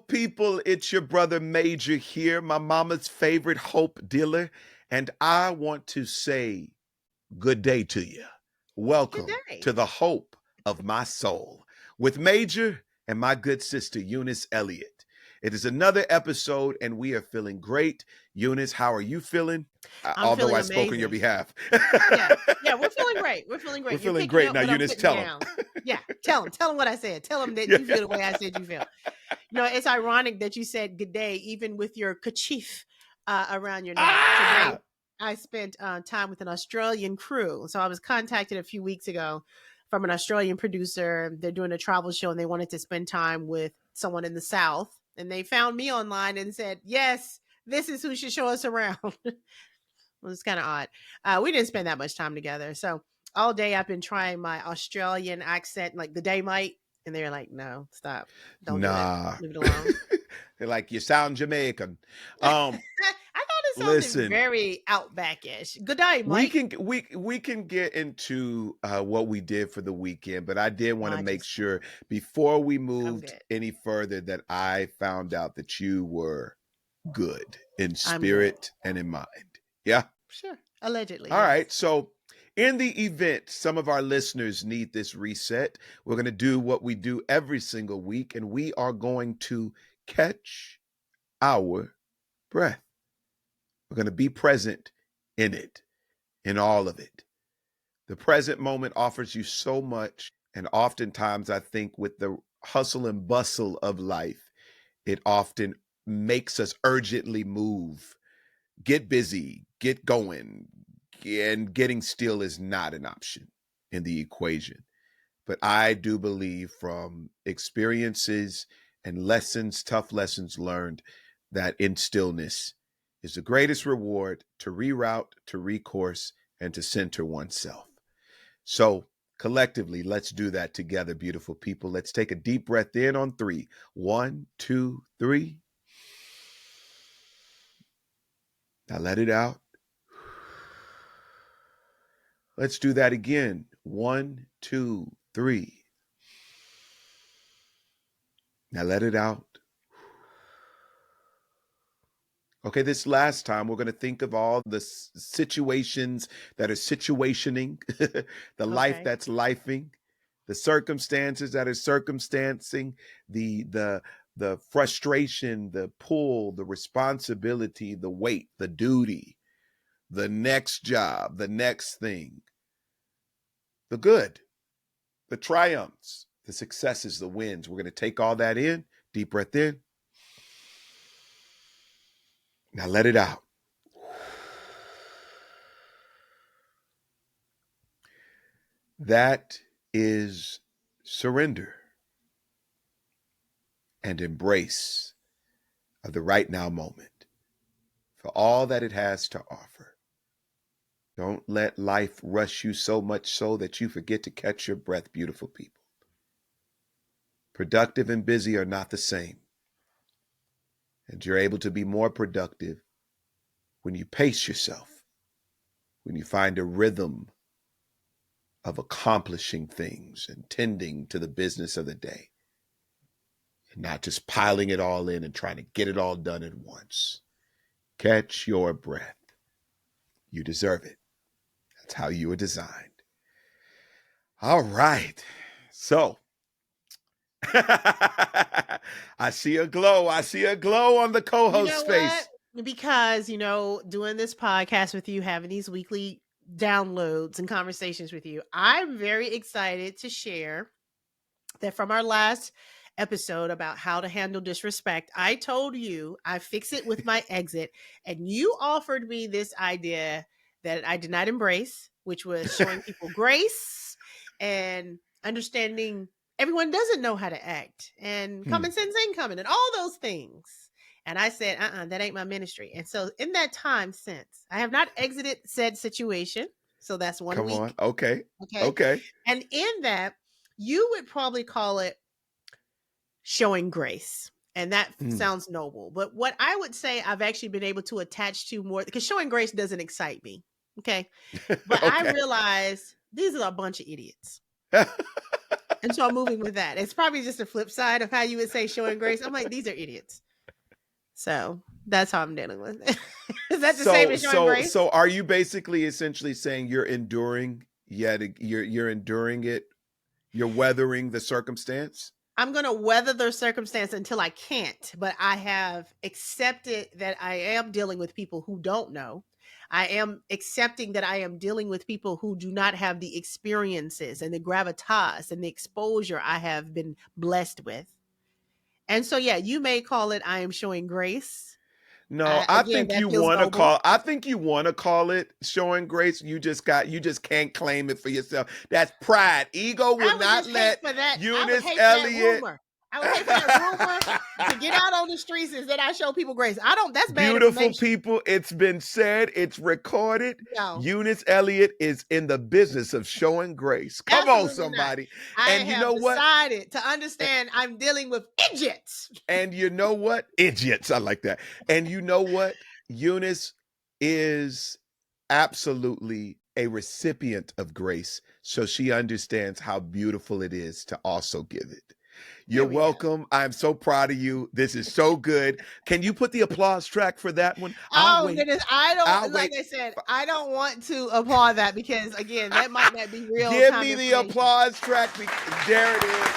people? It's your brother Major here, my mama's favorite hope dealer, and I want to say good day to you. Good Welcome day. to the hope of my soul with Major and my good sister Eunice Elliott. It is another episode, and we are feeling great. Eunice, how are you feeling? I'm Although feeling I spoke on your amazing. behalf. Yeah. Yeah, we're feeling great. We're feeling We're great. You're feeling picking great up now. what I'm Eunice, putting tell them. down. Yeah. Tell them. Tell them what I said. Tell them that Yeah. you feel the way I said you feel. It's ironic that you said good day, even with your kerchief around your neck. Today, Ah! I spent time with an Australian crew. So I was contacted a few weeks ago from an Australian producer. They're doing a travel show and they wanted to spend time with someone in the South. And they found me online and said, yes, this is who should show us around. It was kind of odd. We didn't spend that much time together. So all day I've been trying my Australian accent, like the day might. And they're like, no, stop. Don't do it. Nah. Leave it alone. They're like, you sound Jamaican. I thought it sounded Listen, very outbackish. Good day, we Mike. can we can get into what we did for the weekend, but I did No, want to I make just, sure before we I'm moved good. any further that I found out that you were good in I'm good. spirit and in mind. Yeah. Sure. Allegedly, All right. yes. So, in the event some of our listeners need this reset, we're going to do what we do every single week, and we are going to catch our breath. We're going to be present in it, in all of it. The present moment offers you so much. And oftentimes, I think with the hustle and bustle of life, it often makes us urgently move, get busy, get going, and getting still is not an option in the equation. But I do believe from experiences and lessons, tough lessons learned, that in stillness is the greatest reward to reroute, to recourse, and to center oneself. So collectively, let's do that together, beautiful people. Let's take a deep breath in on three. 1, 2, 3. Now let it out. Let's do that again. 1, 2, 3. Now let it out. Okay, this last time we're going to think of all the situations that are situationing, the life Okay. that's lifing, the circumstances that are circumstancing, the frustration, the pull, the responsibility, the weight, the duty, the next job, the next thing, the good, the triumphs, the successes, the wins. We're going to take all that in, deep breath in. Now let it out. That is surrender and embrace of the right now moment for all that it has to offer. Don't let life rush you so much so that you forget to catch your breath, beautiful people. Productive and busy are not the same. And you're able to be more productive when you pace yourself, when you find a rhythm of accomplishing things and tending to the business of the day, and not just piling it all in and trying to get it all done at once. Catch your breath. You deserve it. That's how you were designed. All right. So, I see a glow. I see a glow on the co You know host's what? face. Because, doing this podcast with you, having these weekly downloads and conversations with you, I'm very excited to share that from our last episode about how to handle disrespect, I told you I fix it with my exit, and you offered me this idea that I did not embrace, which was showing people grace and understanding everyone doesn't know how to act and Hmm. common sense ain't coming and all those things. And I said, that ain't my ministry. And so in that time since, I have not exited said situation. So that's 1 Come on. week. Okay. Okay. Okay. And in that, you would probably call it showing grace. And that Hmm. sounds noble. But what I would say I've actually been able to attach to more, because showing grace doesn't excite me. Okay. But I Okay. realize these are a bunch of idiots. And so I'm moving with that. It's probably just a flip side of how you would say showing grace. I'm like, these are idiots. So that's how I'm dealing with it. Is that the same So as showing so grace? so are you basically essentially saying you're enduring yet you're enduring it, you're weathering the circumstance? I'm going to weather the circumstance until I can't, but I have accepted that I am dealing with people who don't know. I am accepting that I am dealing with people who do not have the experiences and the gravitas and the exposure I have been blessed with. And so, yeah, you may call it I am showing grace. No, Again, that feels noble. I think you want to call it showing grace. You just can't claim it for yourself. That's pride. Ego will I would not just hate let for that. I would Eunice hate for that Elliott. rumor. I would hate for that rumor to get out on the streets is that I show people grace. I don't, that's bad Beautiful information. people, it's been said, it's recorded. No, Eunice Elliott is in the business of showing grace. Come on, absolutely not. somebody. I And you have know what? decided to understand I'm dealing with idiots. And you know what? Idiots. I like that. And you know what? Eunice is absolutely a recipient of grace. So she understands how beautiful it is to also give it. You're There we go. welcome. I'm so proud of you. This is so good. Can you put the applause track for that one? I'll Oh wait. goodness, I I'll don't, like wait. I said, I don't want to applaud that because again, that might not be real Give time me the information. applause track. There it is.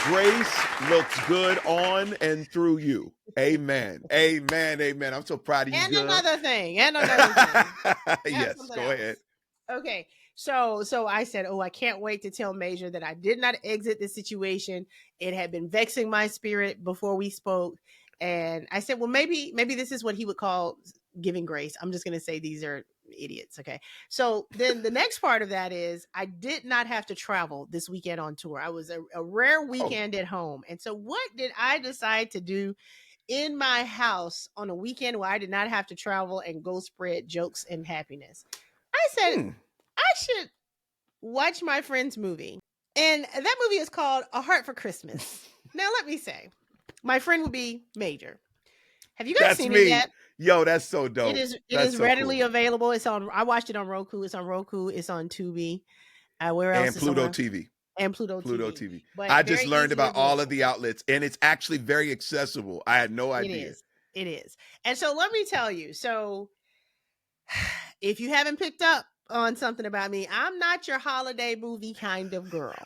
Grace looks good on and through you. Amen. Amen. Amen. I'm so proud of you, And girl. another thing, and another thing. I have Yes, something go ahead. else. Okay. So I said, "Oh, I can't wait to tell Major that I did not exit the situation. It had been vexing my spirit before we spoke." And I said, "Well, maybe this is what he would call giving grace." I'm just going to say these are idiots, okay? So then the next part of that is I did not have to travel this weekend on tour. I was a rare Oh, weekend at home. And so what did I decide to do in my house on a weekend where I did not have to travel and go spread jokes and happiness? I said, hmm. I should watch my friend's movie. And that movie is called A Heart for Christmas. Now, let me say, my friend will be Major. Have you guys That's seen it me. yet? Yo, that's so It dope. is That's so readily cool. available. It's on. I watched it on Roku. It's on Roku. It's on Tubi. Where else And is Pluto somewhere? TV. And Pluto Pluto TV. TV. But I just very learned easily about all of available. the outlets, and it's actually very accessible. I had no It idea. is. It is. And so let me tell you. So if you haven't picked up on something about me, I'm not your holiday movie kind of girl.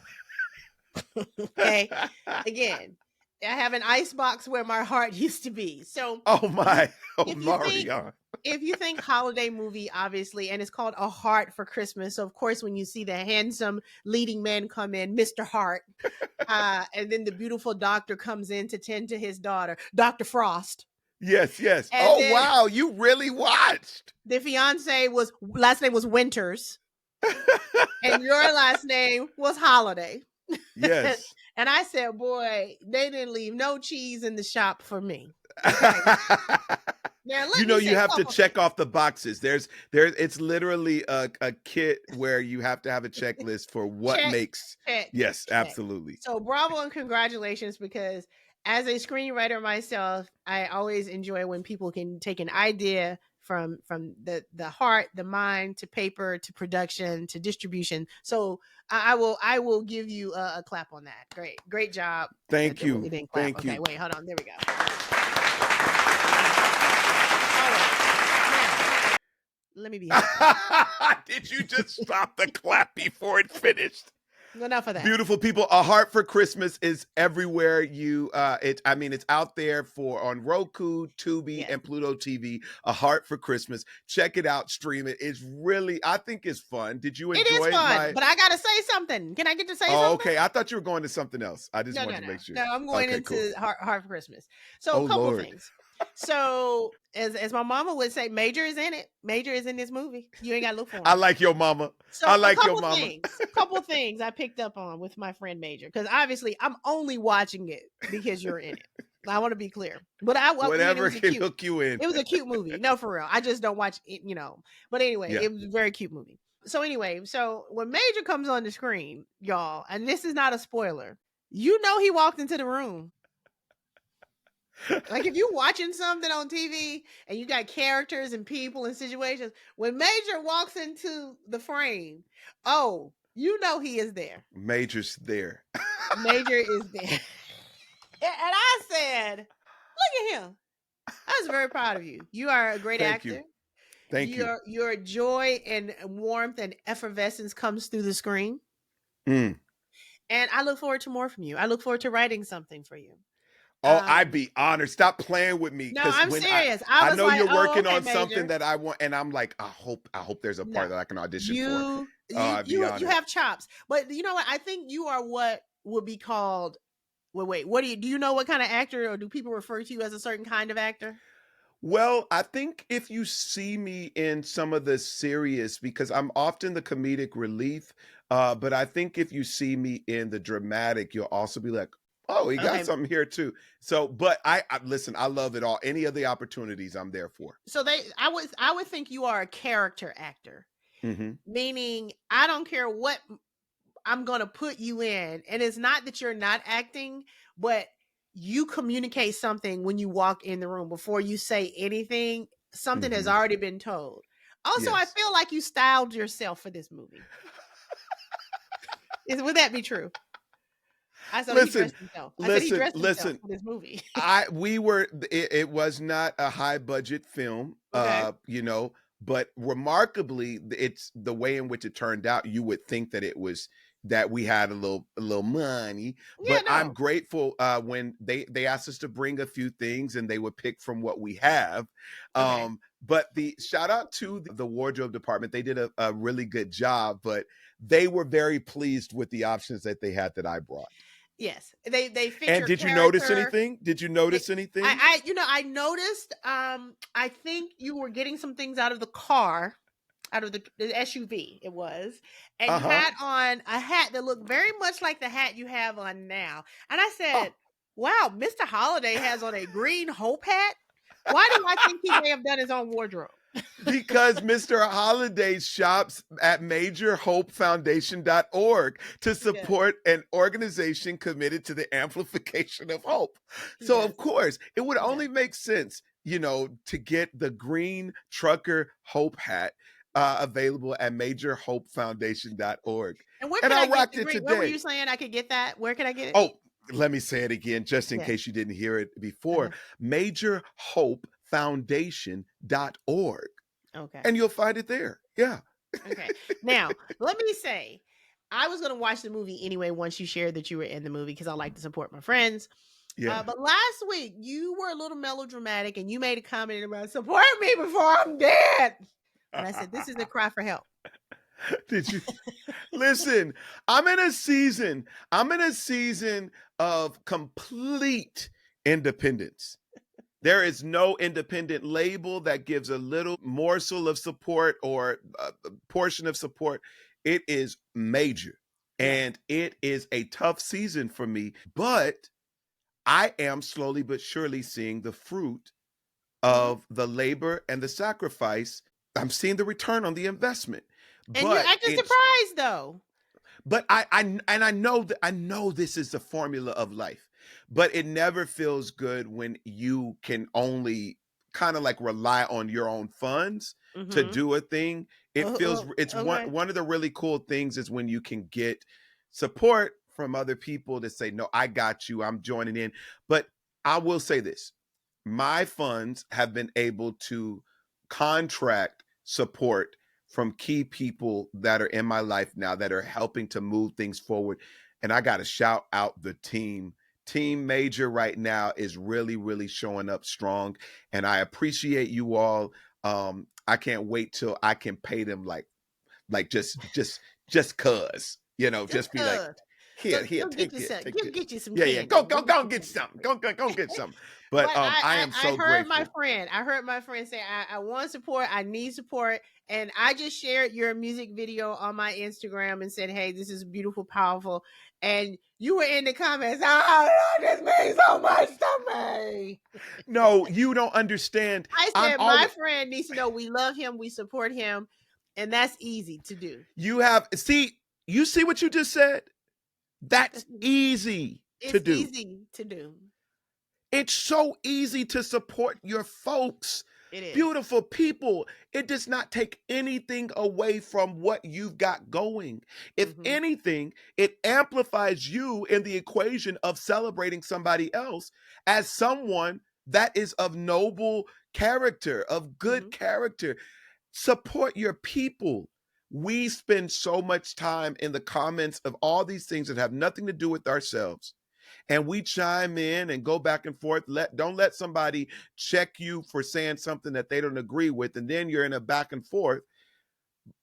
Okay. Again, I have an ice box where my heart used to be. So Oh you, my. Oh, if you think Marion. holiday movie, obviously, and it's called A Heart for Christmas. So of course, when you see the handsome leading man come in, Mr. Hart, and then the beautiful doctor comes in to tend to his daughter, Dr. Frost. Yes, yes. And Oh then wow, you really watched. the fiance was last name was Winters, and your last name was Holiday. Yes. And I said, boy, they didn't leave no cheese in the shop for me. Okay. Now You let know, me you say a have to couple check things. off the boxes. There's it's literally a kit where you have to have a checklist for what Check, makes. check, Yes, check. absolutely. So bravo and congratulations, because as a screenwriter myself, I always enjoy when people can take an idea from the heart, the mind, to paper, to production, to distribution. So I will give you a clap on that. Great job. Thank We you. didn't clap. Thank Okay, you. wait, hold on. There we go. All right. Now, let me be happy. Did you just stop the clap before it finished? Enough of that. Beautiful people, A Heart for Christmas is everywhere. It's out there for on Roku, Tubi, Yes. and Pluto TV. A Heart for Christmas. Check it out, stream it. It's really, I think it's fun. Did you It is enjoy fun, my? but I gotta say something. Can I get to say Oh, something? okay. I thought you were going to something else. I just No, no, wanted to no, make sure. no. I'm going Okay, cool. into Heart for Christmas. So Oh a couple Lord. things. So as my mama would say, Major is in it. Major is in this movie. You ain't gotta look for him. I like your mama. So I a like your couple mama. things, couple things I picked up on with my friend Major, because obviously I'm only watching it because you're in it. I want to be clear, but I mean, Whatever can hook you in. it was a cute movie. No, for real. I just don't watch it, But anyway, Yeah. it was a very cute movie. So anyway, so when Major comes on the screen, y'all, and this is not a spoiler, he walked into the room. Like if you're watching something on TV and you got characters and people and situations, when Major walks into the frame, oh, you know he is there. Major's there. Major is there. And I said, look at him. I was very proud of you. You are a great Thank you. actor. Thank you. Your joy and warmth and effervescence comes through the screen. Mm. And I look forward to more from you. I look forward to writing something for you. Oh, I'd Um, be honored. Stop playing with me, no, because I'm when serious. I I was know like, you're oh, working okay, on something Major. that I want, and I'm like, I hope there's a part No, that I can audition for. you Oh, you I'd be you honored. have chops, but you know what? I think you are what would be called. Wait. What do you know what kind of actor, or do people refer to you as a certain kind of actor? Well, I think if you see me in some of the serious, because I'm often the comedic relief, but I think if you see me in the dramatic, you'll also be like, oh, he got Okay, something here too. So, but I listen, I love it all. Any of the opportunities, I'm there for. so I would think you are a character actor, Hmm. meaning I don't care what I'm gonna put you in, and it's not that you're not acting, but you communicate something when you walk in the room before you say anything. Something has Hmm. already been told. Also, I Yes. feel like you styled yourself for this movie. Would that be true? I said he Listen, dressed himself. I said he listen, dressed himself listen. for this movie. It was not a high budget film, Okay. but remarkably, it's the way in which it turned out. You would think that it was that we had a little money, Yeah, but I'm no. grateful when they asked us to bring a few things and they would pick from what we have. Okay. But the shout out to the wardrobe department, they did a really good job, but they were very pleased with the options that they had that I brought. Yes. They fit And your did you notice character. anything? Did you They notice anything? I noticed I think you were getting some things out of the car, out of the SUV it was, and you Uh-huh. had on a hat that looked very much like the hat you have on now. And I Oh, said, "Wow, Mr. Holiday has on a green Hope hat." Why do I think he may have done his own wardrobe? because Mr. Holiday shops at majorhopefoundation.org to He does. support an organization committed to the amplification of hope. He So, of does. course, it would He does. only make sense, to get the green trucker hope hat available at majorhopefoundation.org. And where And can I I get rocked the it green? Where were you today. saying I could get that? Where can I get it? Oh, let me say it again, just in Yeah. case you didn't hear it before. Uh-huh. Majorhopefoundation.org. Okay. And you'll find it there. Yeah. Okay. Now, let me say, I was going to watch the movie anyway once you shared that you were in the movie because I like to support my friends. Yeah. But last week you were a little melodramatic and you made a comment about support me before I'm dead. And I said, this is a cry for help. Did you listen? I'm in a season. I'm in a season of complete independence. There is no independent label that gives a little morsel of support or a portion of support. It is major. Yes. And it is a tough season for me, but I am slowly but surely seeing the fruit Mhm. of the labor and the sacrifice. I'm seeing the return on the investment. And you're But acting it's surprised though. but I know that I know this is the formula of life. But it never feels good when you can only kind of like rely on your own funds to Mm-hmm. do a thing. It's one Okay. one of the really cool things is when you can get support from other people to say, no, I got you, I'm joining in. But I will say this, my funds have been able to contract support from key people that are in my life now that are helping to move things forward. And I got to shout out the team. Team Major right now is really, really showing up strong. And I appreciate you all. I can't wait till I can pay them like just cuz, Just just be like, cuz. here, here, Go get take you this, some. take this. Get you some Yeah, yeah. candy. Go, Go get go you get some some. candy. Go get some. But But I am I so heard my grateful. friend. I heard my friend say, I want support. I need support. And I just shared your music video on my Instagram and said, hey, this is beautiful, powerful. And you were in the comments. Oh, this means so much to me. No, you don't understand. I I'm said, my always friend needs to know we love him, we support him. And that's easy to do. you have see you see what you just said? That's easy to It's do. easy to do. It's so easy to support your folks. It is. Beautiful people. It does not take anything away from what you've got going. If Mhm. anything, it amplifies you in the equation of celebrating somebody else as someone that is of noble character, of good Mhm. character. Support your people. We spend so much time in the comments of all these things that have nothing to do with ourselves, and we chime in and go back and forth. Don't let somebody check you for saying something that they don't agree with, and then you're in a back and forth.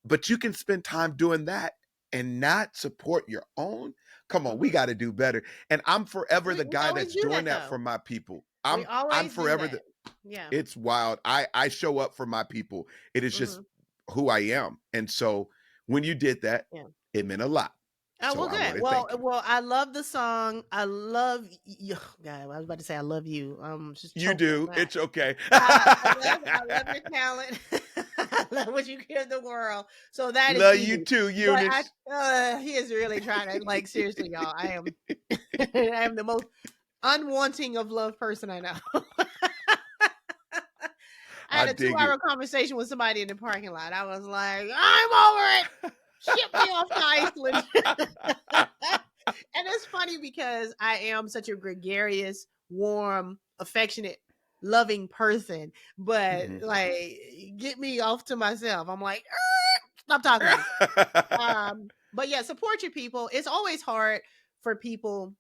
But you can spend time doing that and not support your own. Come on, we Mhm. got to do better. And I'm forever the We guy always that's do doing that that for though. my people. We I'm always do forever the that. Yeah. It's wild. I show up for my people. It is just Mhm. who I am. And so when you did that, Yeah. it meant a lot. Oh, So well, I want good. to thank you. Well, I love the song. I love you. God, I was about to say I love you. Just You choked on do. that. It's okay. I love your talent. I love what you give the world. So that is Love you easy. too, But Eunice. he is really trying to, like, seriously, y'all. I am I am the most unwanting of love person I know. I I had a dig it. 2-hour conversation with somebody in the parking lot. I was like, I'm over it. Ship me off to Iceland. And it's funny because I am such a gregarious, warm, affectionate, loving person. But Mhm. like, get me off to myself. I'm like, stop talking to me. But yeah, support your people. It's always hard for people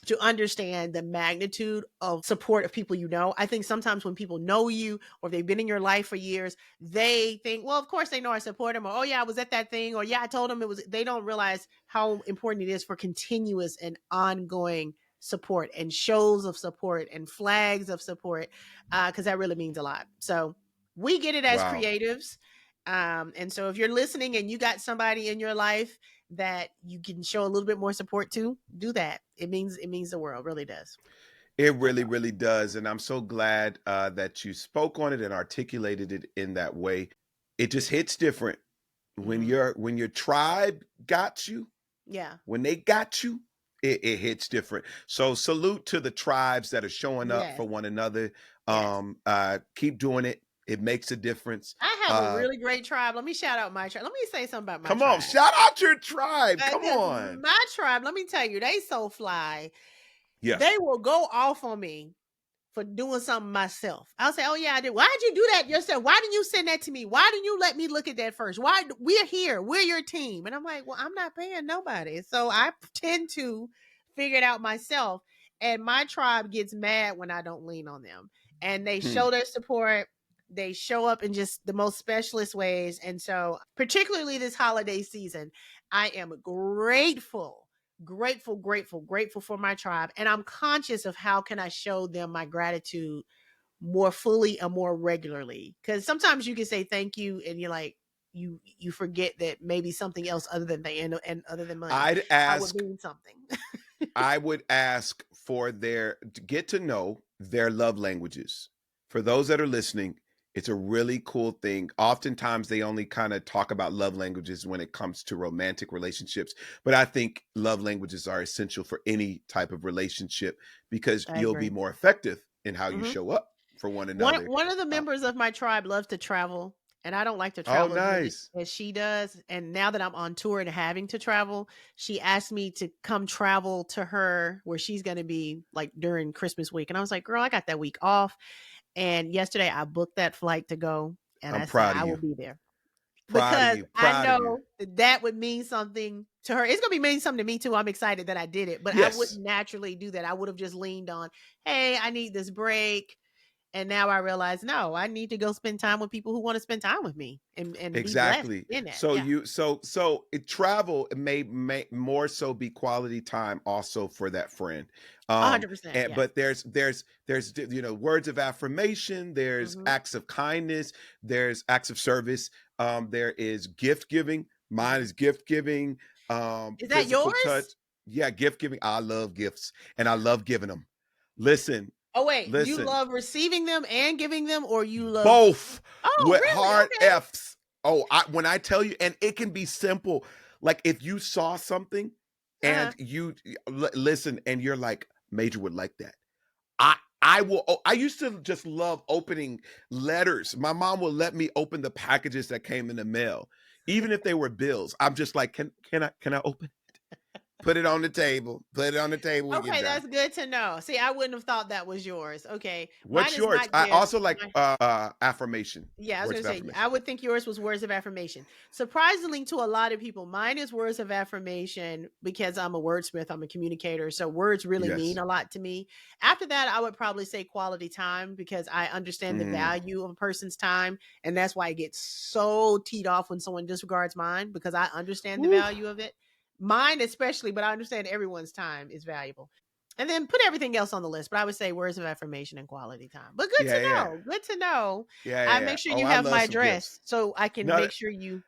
to understand the magnitude of support of people you know. I think sometimes when people know you or they've been in your life for years, they think, well, of course they know I support them, or oh yeah, I was at that thing, or yeah, I told them it was. They don't realize how important it is for continuous and ongoing support and shows of support and flags of support, because that really means a lot. So we get it as Wow. creatives. And so if you're listening and you got somebody in your life that you can show a little bit more support to, do that. It means the world, really does. It That's really, all. really does. And I'm so glad that you spoke on it and articulated it in that way. It just hits different Hmm. when your tribe got you, Yeah. when they got you, it hits different. So salute to the tribes that are showing up Yes. for one another. Yes. Keep doing it. It makes a difference. I have a Uh, really great tribe. Let me shout out my tribe. Let me say something about my Come on, tribe. shout out your tribe. Come Because on. my tribe, let me tell you, they so fly. They Yes. will go off on me for doing something myself. I'll say, "Oh yeah, I did. Why did you do that yourself? Why didn't you send that to me? Why didn't you let me look at that first? Why we're here? We're your team." And I'm like, "Well, I'm not paying nobody." So I tend to figure it out myself. And my tribe gets mad when I don't lean on them. And they Hmm. show their support. They show up in just the most specialist ways. And so, particularly this holiday season, I am grateful for my tribe, and I'm conscious of how can I show them my gratitude more fully and more regularly, because sometimes you can say thank you and you're like, you forget that maybe something else other than and other than money I'd would ask mean something. I would ask for their to get to know their love languages. For those that are listening, it's a really cool thing. Oftentimes they only kind of talk about love languages when it comes to romantic relationships, but I think love languages are essential for any type of relationship because I you'll be agree. more effective in how you Hmm. show up for one One another. one of the Uh, members of my tribe loves to travel, and I don't like to oh, travel as much nice. as she does. And now that I'm on tour and having to travel, she asked me to come travel to her where she's going to be like during Christmas week. And I was like, "Girl, I got that week off." And yesterday I booked that flight to go, and I'm I said proud of I will you. be there Proud of because you. I Proud of you. know that that would mean something to her. It's going to be mean something to me too. I'm excited that I did it, but I Yes. wouldn't naturally do that. I would have just leaned on, "Hey, I need this break." And now I realize, no, I need to go spend time with people who want to spend time with me and be blessed Exactly. in that. So Yeah. you so it travel may more so be quality time also for that friend. Um 100%. and Yeah. but there's words of affirmation, there's Hmm. acts of kindness, there's acts of service, there is gift giving. Mine Hmm. is gift giving, Is that physical touch. yours? Yeah, gift giving. I love gifts and I love giving them. Listen, Oh, wait. You listen. love receiving them and giving them, or you love. Both Oh, with really? hard Okay. F's. Oh, when I tell you, and it can be simple. Like if you saw something Uh huh. and you listen and you're like, Major would like that. I I used to just love opening letters. My mom will let me open the packages that came in the mail, even if they were bills. I'm just like, can I open it? Put it on the table. Put it on the table. We get Okay, done. that's good to know. See, I wouldn't have thought that was yours. Okay. Mine What's is yours? not I gifts. also like affirmation. Yeah, I was Words gonna of say, affirmation. I would think yours was words of affirmation. Surprisingly to a lot of people, mine is words of affirmation because I'm a wordsmith, I'm a communicator. So words really mean Yes. a lot to me. After that, I would probably say quality time because I understand the Mm. value of a person's time. And that's why I get so teed off when someone disregards mine because I understand the Woo. value of it. Mine, especially, but I understand everyone's time is valuable. And then put everything else on the list. But I would say words of affirmation and quality time. But good Yeah, to yeah, know. Good to know. yeah, yeah, I yeah. make sure Oh, you I have love my some gifts. address so I can No, make sure you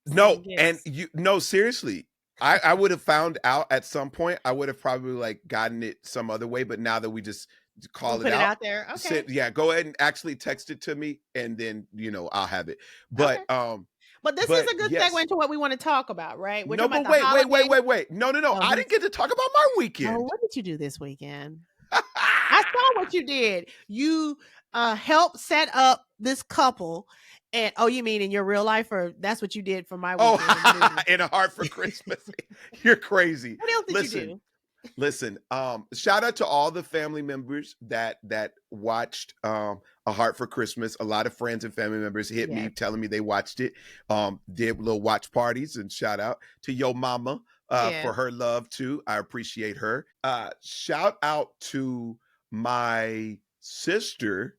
no, send and gifts. you no seriously. I would have found out at some point. I would have probably like gotten it some other way, but now that we just We call it put it out, out there. Okay. send, yeah, go ahead and actually text it to me, and then I'll have it. Okay. But But this is but a good segue yes, into what we want to talk about, right? We're no, talking about but the wait, wait, wait, holiday. wait, wait. No, no, no. Oh, I didn't get to talk about my weekend. what did you do this weekend? I saw what you did. You helped set up this couple. And oh, you mean in your real life, or that's what you did for my Oh, weekend in the movie? in a heart for Christmas. You're crazy. What else did you Listen, do? Listen, shout out to all the family members that watched A Heart for Christmas. A lot of friends and family members hit me Yes. telling me they watched it. Did little watch parties, and shout out to yo mama Yeah. for her love too. I appreciate her. Shout out to my sister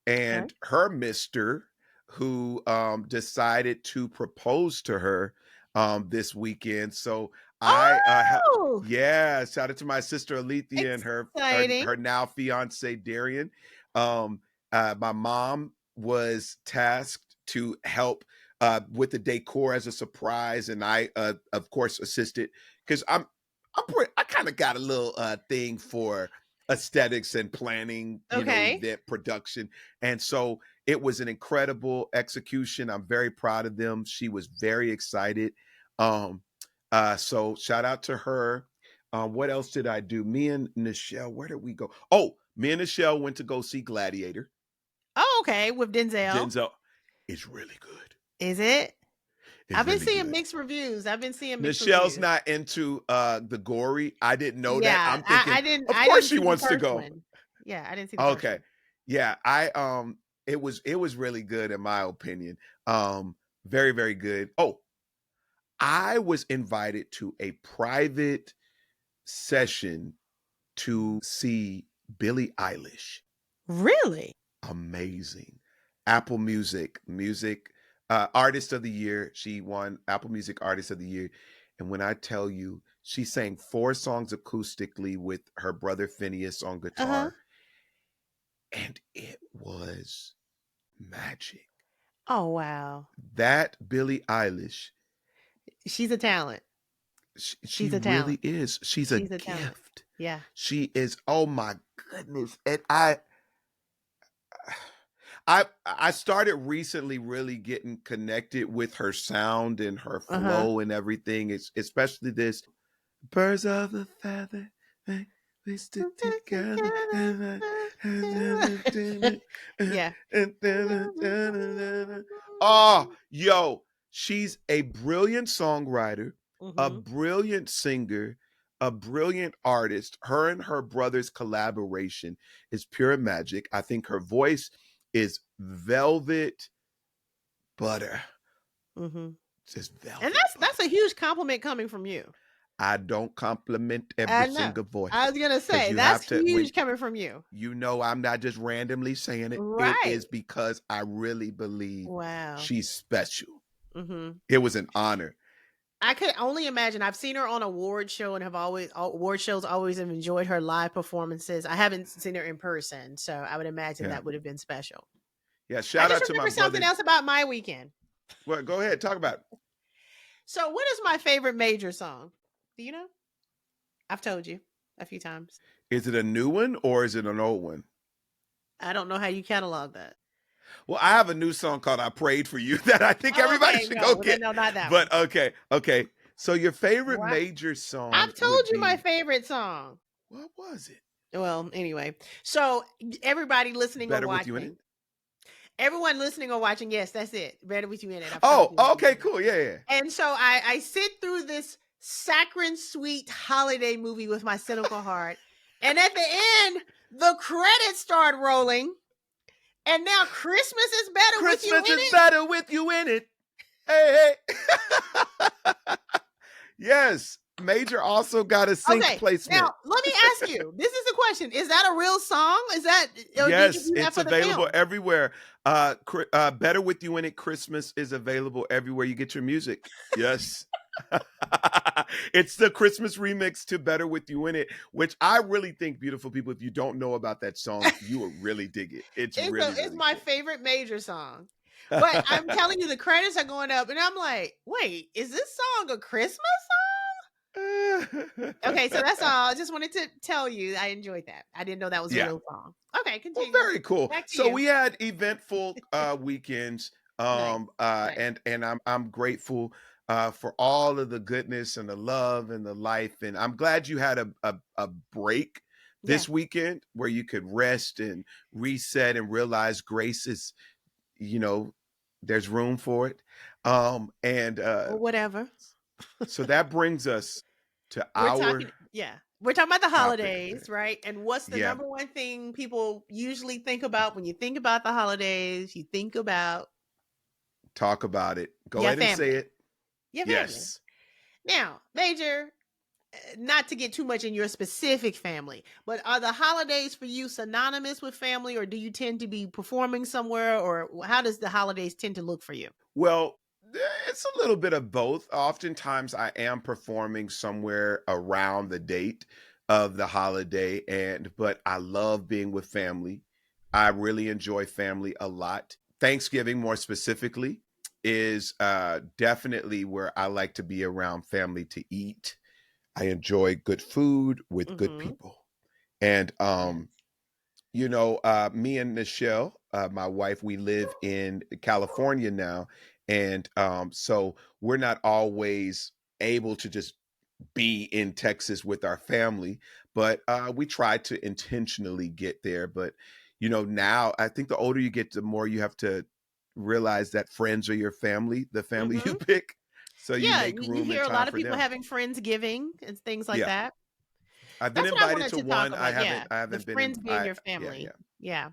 Okay. and her mister who decided to propose to her this weekend. So I Oh, yeah, shout out to my sister Alethea and exciting. her now fiance Darian. Um, my mom was tasked to help with the decor as a surprise, and I of course assisted because I kind of got a little thing for aesthetics and planning, Okay. event production. And so it was an incredible execution. I'm very proud of them. She was very excited. Um, so shout out to her. What else did I do? Me and Nichelle, where did we go? Oh, me and Nichelle went to go see Gladiator. Oh, okay. With Denzel. Denzel is really good. Is it? It's I've been really seeing good. mixed reviews. I've been seeing mixed Nichelle's reviews. not into the gory. I didn't know that. Yeah, I'm thinking, of I course didn't she see the wants to first go. one. Yeah, I didn't see the first Okay. one. Yeah, I it was really good in my opinion. Very, very good. Oh, I was invited to a private session Mhm. to see Billie Eilish. Really? Amazing. Apple Music Artist of the Year. She won Apple Music Artist of the Year. And when I tell you, she sang 4 songs acoustically with her brother Phineas on Uh-huh. guitar, and it was magic. Oh, wow. That Billie Eilish, She's a talent. she She's a really talent. is. She's a She's a talent. gift. Yeah. She is. Oh my goodness! And I started recently really getting connected with her sound and her Uh-huh. flow and everything. It's especially this birds of a feather, we stick together. Yeah. Oh, yo, she's a brilliant songwriter, a Mhm. brilliant singer, a brilliant artist. Her and her brother's collaboration is pure magic. I think her voice is velvet butter, Mhm. just And velvet that's butter. a huge compliment coming from you. I don't compliment every I know. single voice I was gonna because say you that's have to when huge coming from you. I'm not just randomly saying it. It Right. is because I really believe Wow. she's special. Mhm. It was an honor. I could only imagine. I've seen her on award show and have always award shows always have enjoyed her live performances. I haven't seen her in person, so I would imagine Yeah. that would have been special. Yeah. I Shout just out to my remember something brother. else about my weekend. Well, go ahead. Talk about it. So, what is my favorite major song? Do you know? I've told you a few times. Is it a new one or is it an old one? I don't know how you catalog that. Well, I have a new song called I Prayed for You that I think Oh, everybody okay, should go no, then get. no, not that one. But okay. Okay. So your favorite What? major song I've told would you my be favorite song. what was it? Well, anyway, so everybody listening or Better with you in it. watching, everyone listening or watching, yes, that's it. Better with you in it. I've told Oh, you that okay, before. cool. Yeah, yeah. And so I sit through this saccharine sweet holiday movie with my cynical heart. And at the end, the credits start rolling. And now Christmas is better with you Christmas in is it. better with you in it. Hey, hey. Yes. Major also got a sync Okay, now placement. let me ask you. This is the question: is that a real song? Is that, or did you Yes, do that it's for the available film? everywhere. Better with you in it. Christmas is available everywhere you get your music. Yes. It's the Christmas remix to Better With You in It, which I really think, beautiful people, if you don't know about that song, you will really dig it. It's really, It's really my cool. favorite Major song. But I'm telling you, the credits are going up, and I'm like, wait, is this song a Christmas song? Okay, so that's all. I just wanted to tell you I enjoyed that. I didn't know that was a Yeah. real song. Okay, Well, continue. very cool. Back to So you. we had eventful weekends, Nice. Nice. and I'm grateful for all of the goodness and the love and the life, and I'm glad you had a break Yeah. this weekend where you could rest and reset and realize grace is, you know, there's room for it, and Or whatever. so that brings us to We're our talking, yeah. We're talking about the topic. holidays, right? And what's the Yeah, number one thing people usually think about when you think about the holidays? You think about talk about it. Go your ahead and say family. it. Your family. Yes. Now, Major, not to get too much in your specific family, but are the holidays for you synonymous with family, or do you tend to be performing somewhere, or how does the holidays tend to look for you? Well, it's a little bit of both. Oftentimes, I am performing somewhere around the date of the holiday, and but I love being with family. I really enjoy family a lot. Thanksgiving, more specifically, is definitely where I like to be around family to eat. I enjoy good food with good Mm-hmm. people, and Yes. me and Nichelle, my wife, we live in California now. And so we're not always able to just be in Texas with our family, but we try to intentionally get there. But, now I think the older you get, the more you have to realize that friends are your family, the family Mm-hmm. you pick. So you Yeah, make you room and hear a time lot of for people them. having friendsgiving and things like Yeah. that. I've been That's what I invited wanted to to talk one. I about. Yeah, haven't, I the haven't been in, friends being your yeah, family. yeah. Yeah,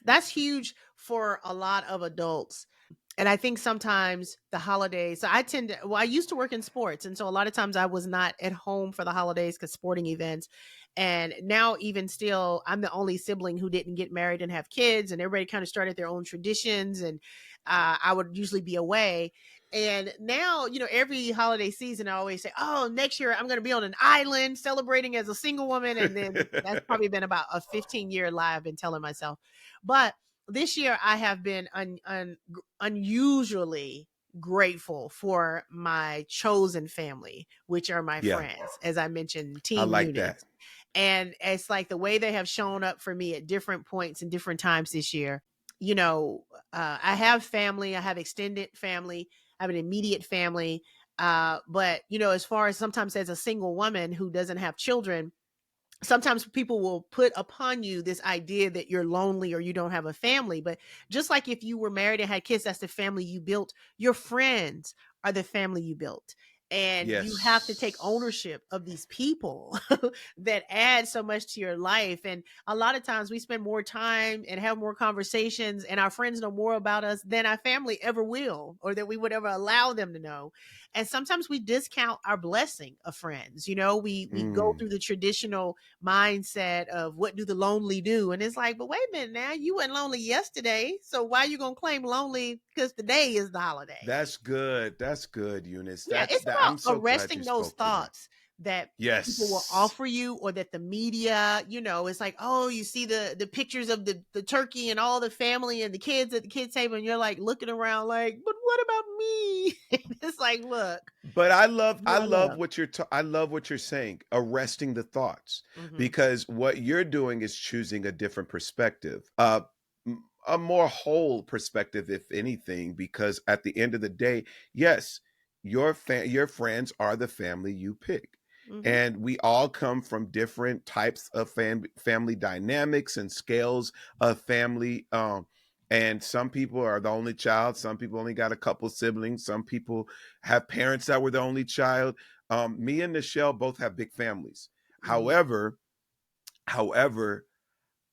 that's huge for a lot of adults. And I think sometimes the holidays, so I tend to, well, I used to work in sports. And so a lot of times I was not at home for the holidays because sporting events. And now, even still, I'm the only sibling who didn't get married and have kids. And everybody kind of started their own traditions. And I would usually be away. And now, every holiday season, I always say, oh, next year I'm going to be on an island celebrating as a single woman. And then that's probably been about a 15-year lie I've been telling myself. But this year I have been unusually grateful for my chosen family, which are my Yeah, friends, as I mentioned, I Team like Eunice. that. And it's like the way they have shown up for me at different points and different times this year. You know, I have family, I have extended family, I have an immediate family. But, as far as sometimes as a single woman who doesn't have children, sometimes people will put upon you this idea that you're lonely or you don't have a family. But just like if you were married and had kids, that's the family you built. Your friends are the family you built. And you have to take Yes. ownership of these people that add so much to your life. And a lot of times we spend more time and have more conversations, and our friends know more about us than our family ever will, or that we would ever allow them to know. And sometimes we discount our blessing of friends. We go Mm, through the traditional mindset of what do the lonely do, and it's like, but wait a minute, now you weren't lonely yesterday, so why are you gonna claim lonely because today is the holiday? that's good. That's good, Eunice. Yeah, That's it's that. about I'm so glad you arresting those spoke to that. thoughts that people will Yes. offer you, or that the media, it's like, oh, you see the pictures of the turkey and all the family and the kids at the kids table, and you're like looking around like, but what about me? It's like, look, But you are loved. I love what you're saying, arresting the thoughts, Hmm. because what you're doing is choosing a different perspective, a more whole perspective, if anything, because at the end of the day, yes, your friends are the family you pick. Mhm. and we all come from different types of family dynamics and scales of family. And some people are the only child, some people only got a couple siblings, some people have parents that were the only child. Me and Nichelle both have big families. Mhm. However,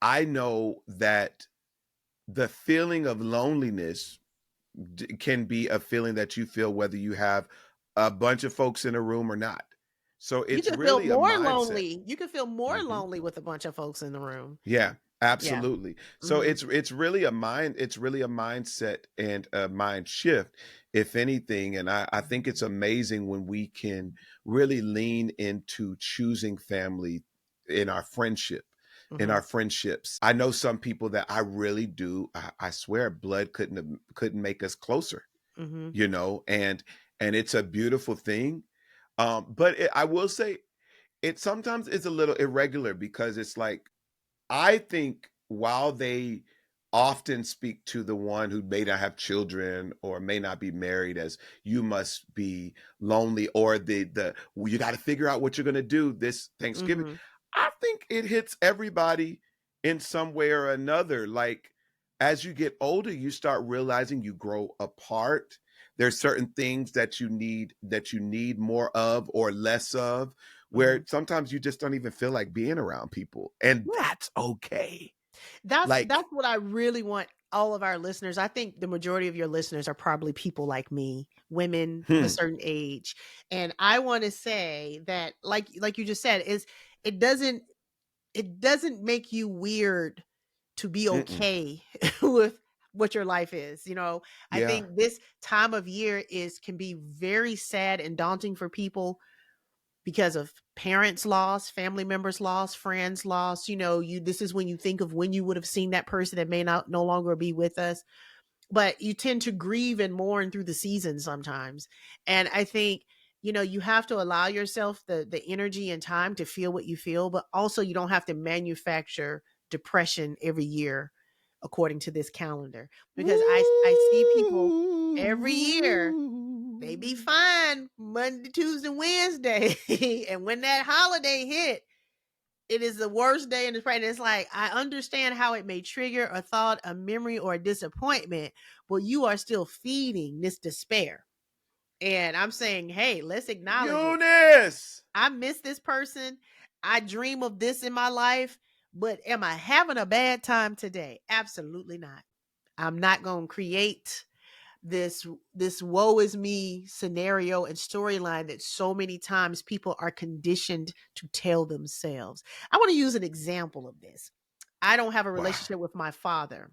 I know that the feeling of loneliness can be a feeling that you feel whether you have a bunch of folks in a room or not. So You it's can feel really a more mindset. lonely. You can feel more Mhm. lonely with a bunch of folks in the room. Yeah, Yeah. absolutely. So Mhm. it's really a mindset and a mind shift, if anything. And I think it's amazing when we can really lean into choosing family in our friendship, in Mhm. our friendships. I know some people that I really do. I swear blood couldn't make us closer, Mhm. you know, and it's a beautiful thing. But I will say it sometimes is a little irregular because it's like I think while they often speak to the one who may not have children or may not be married as you must be lonely or the well, you got to figure out what you're going to do this Thanksgiving. Mhm. I think it hits everybody in some way or another. Like as you get older, you start realizing you grow apart. There's certain things that you need more of or less of where Mhm. sometimes you just don't even feel like being around people, and Yeah. that's okay. That's Like, what I really want all of our listeners. I think the majority of your listeners are probably people like me, women of a hmm, certain age. And I want to say that like you just said is it doesn't it doesn't make you weird to be mm-mm, okay with what your life is. I yeah, think this time of year is can be very sad and daunting for people because of parents lost, family members lost, friends lost. You this is when you think of when you would have seen that person that may not no longer be with us. But you tend to grieve and mourn through the season sometimes. And I think you have to allow yourself the energy and time to feel what you feel, but also you don't have to manufacture depression every year according to this calendar, because I see people every year. They be Ooh. fine Monday, Tuesday, Wednesday. And when that holiday hit, it is the worst day in the spring. It's like, I understand how it may trigger a thought, a memory, or a disappointment, but you are still feeding this despair. And I'm saying, hey, let's acknowledge it. Eunice. I miss this person. I dream of this in my life, but am I having a bad time today? Absolutely not. I'm not going to create this woe is me scenario and storyline that so many times people are conditioned to tell themselves. I want to use an example of this. I don't have a Wow. relationship with my father,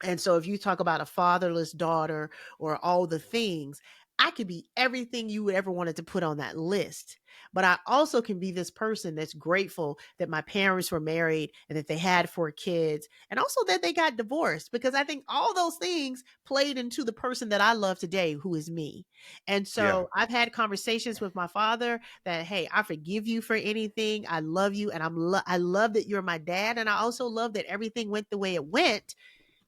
and so if you talk about a fatherless daughter or all the things, I could be everything you would ever wanted to put on that list. But I also can be this person that's grateful that my parents were married and that they had 4 kids, and also that they got divorced, because I think all those things played into the person that I love today, who is me. And Yeah. so I've had conversations with my father that, hey, I forgive you for anything. I love you, and I love that you're my dad, and I also love that everything went the way it went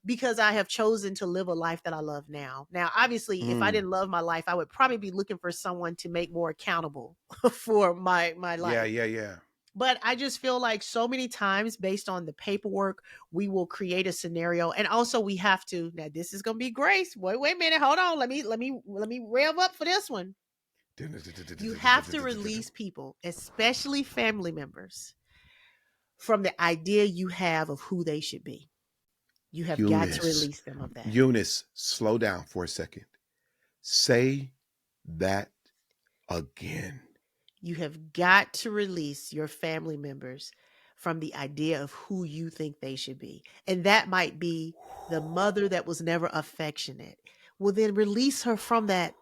because I have chosen to live a life that I love now. Now, obviously, if I Mm. didn't love my life, I would probably be looking for someone to make more accountable for my Yeah, life. yeah, yeah. But I just feel like so many times, based on the paperwork, we will create a scenario, and also we have to. Now, this is going to be grace. Wait a minute, hold on. Let me rev up for this one. You have to release people, especially family members, from the idea you have of who they should be. You have got to Eunice. release them of that. Eunice, slow down for a second. Say that again. You have got to release your family members from the idea of who you think they should be. And that might be the mother that was never affectionate. Well, then release her from that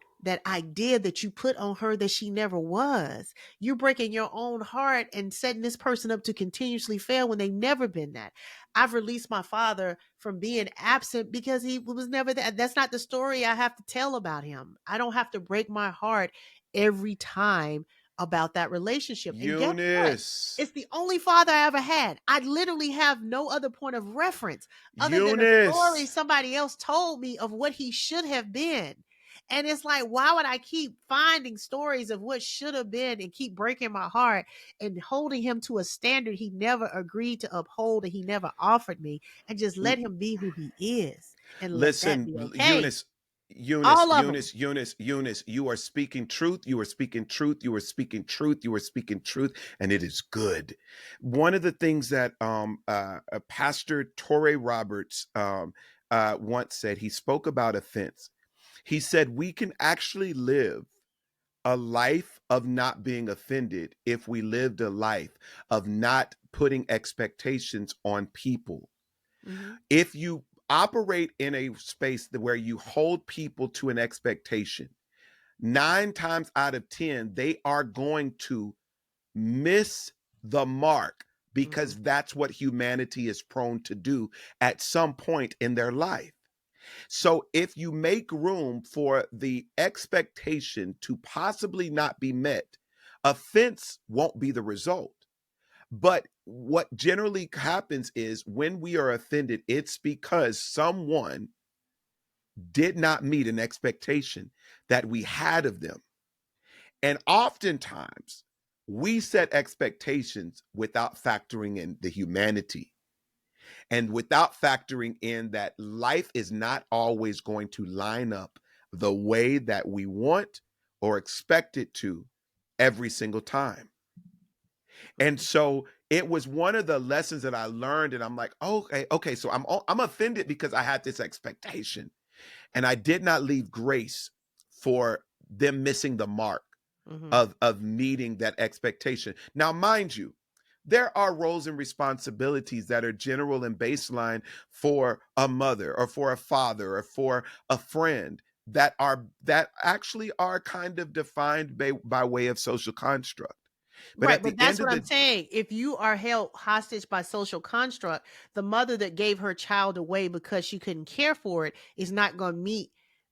idea that you put on her that she never was. You're breaking your own heart and setting this person up to continuously fail when they never been that. I've released my father from being absent because he was never that. That's not the story I have to tell about him. I don't have to break my heart every time about that relationship. And guess what? Eunice. It's the only father I ever had. I literally have no other point of reference other than a story Eunice. somebody else told me of what he should have been. And it's like, why would I keep finding stories of what should have been and keep breaking my heart and holding him to a standard he never agreed to uphold and he never offered me, and just let L- him be who he is and let that Listen, be okay. Eunice, Eunice, All of them. Eunice, Eunice, Eunice, you are speaking truth. You are speaking truth. You are speaking truth. You are speaking truth, and it is good. One of the things that Pastor Torrey Roberts once said, he spoke about offense. He said, we can actually live a life of not being offended if we lived a life of not putting expectations on people. Mm-hmm. If you operate in a space where you hold people to an expectation, 9 times out of 10, they are going to miss the mark, Mm-hmm. because that's what humanity is prone to do at some point in their life. So if you make room for the expectation to possibly not be met, offense won't be the result. But what generally happens is when we are offended, it's because someone did not meet an expectation that we had of them. And oftentimes, we set expectations without factoring in the humanity and without factoring in that life is not always going to line up the way that we want or expect it to every single time. And Mm-hmm. so it was one of the lessons that I learned, and I'm like, okay, okay, so I'm offended because I had this expectation, and I did not leave grace for them missing the mark Mm-hmm. of meeting that expectation. Now, mind you, there are roles and responsibilities that are general and baseline for a mother or for a father or for a friend that actually are kind of defined by way of social construct. But Right, at but the that's end what of I'm the saying. If you are held hostage by social construct, the mother that gave her child away because she couldn't care for it is not going to meet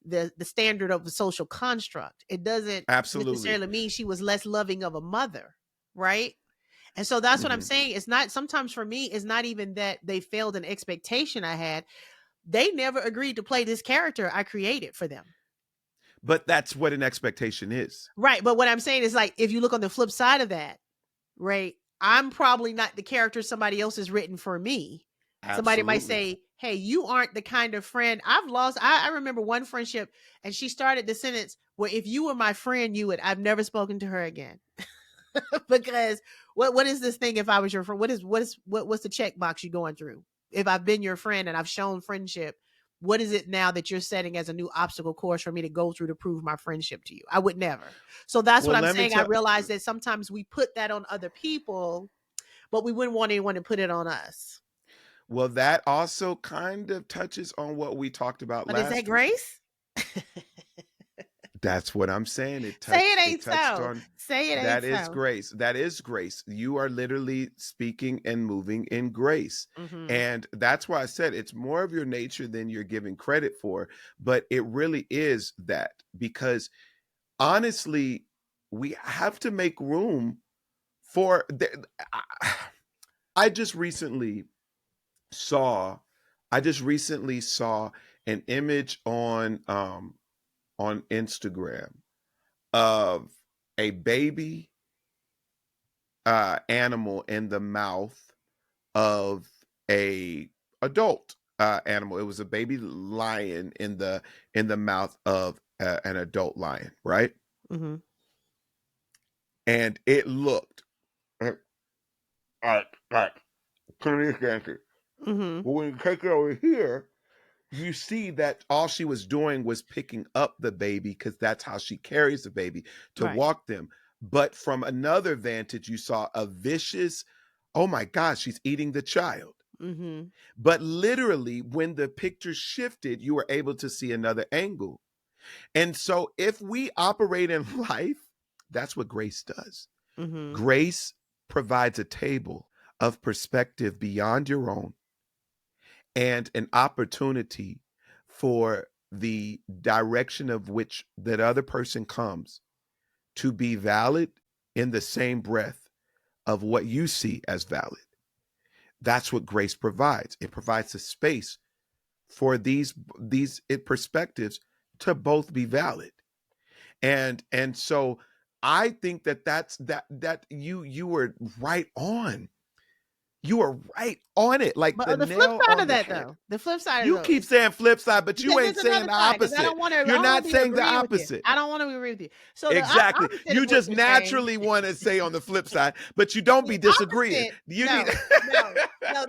the standard of the social construct. It doesn't absolutely. necessarily mean she was less loving of a mother, right? And so that's what I'm Mhm. saying. It's not, sometimes for me, it's not even that they failed an expectation I had. They never agreed to play this character I created for them. But that's what an expectation is. Right. But what I'm saying is, like, if you look on the flip side of that, right? I'm probably not the character somebody else has written for me. Somebody might Absolutely. say, hey, you aren't the kind of friend I've lost. I remember one friendship, and she started the sentence, well, if you were my friend, you would. I've never spoken to her again. Because what is this thing if I was your friend? What's the checkbox you're going through? If I've been your friend and I've shown friendship, what is it now that you're setting as a new obstacle course for me to go through to prove my friendship to you? I would never. So that's what Well, I'm let me saying. I tell realize that sometimes we put that on other people, but we wouldn't want anyone to put it on us. well, that also kind of touches on what we talked about But is that last week. grace? That's what I'm saying. Say it It ain't touched so. on Say it ain't that is so. grace. That is grace. You are literally speaking and moving in grace. Mm-hmm. And that's why I said it's more of your nature than you're giving credit for, but it really is that, because honestly, we have to make room for I I just recently saw I just recently saw an image on Instagram of a baby animal in the mouth of a adult animal. It was a baby lion in the mouth of an adult lion, right? Mm-hmm. And it looked like clear cancer. Mm-hmm. But when you take it over here, you see that all she was doing was picking up the baby, because that's how she carries the baby to Right. walk them. But from another vantage, you saw a vicious, oh my gosh, she's eating the child. Mm-hmm. But literally, when the picture shifted, you were able to see another angle. And so, if we operate in life, that's what grace does. Mm-hmm. Grace provides a table of perspective beyond your own, and an opportunity for the direction of which that other person comes to be valid in the same breath of what you see as valid. That's what grace provides. It provides a space for these perspectives to both be valid. And so I think that you were right on. You were right on it, like the But the flip nail side on of the that, head. though, the flip side of You though keep is saying flip side, but you because ain't there's saying another the side. Because opposite. I You're don't not want to be saying the agreeing with you. opposite. I don't want to agree with you. So the Exactly. opposite of You what just you're saying, naturally want to say on the flip side, but you don't be the disagreeing. opposite. You need No.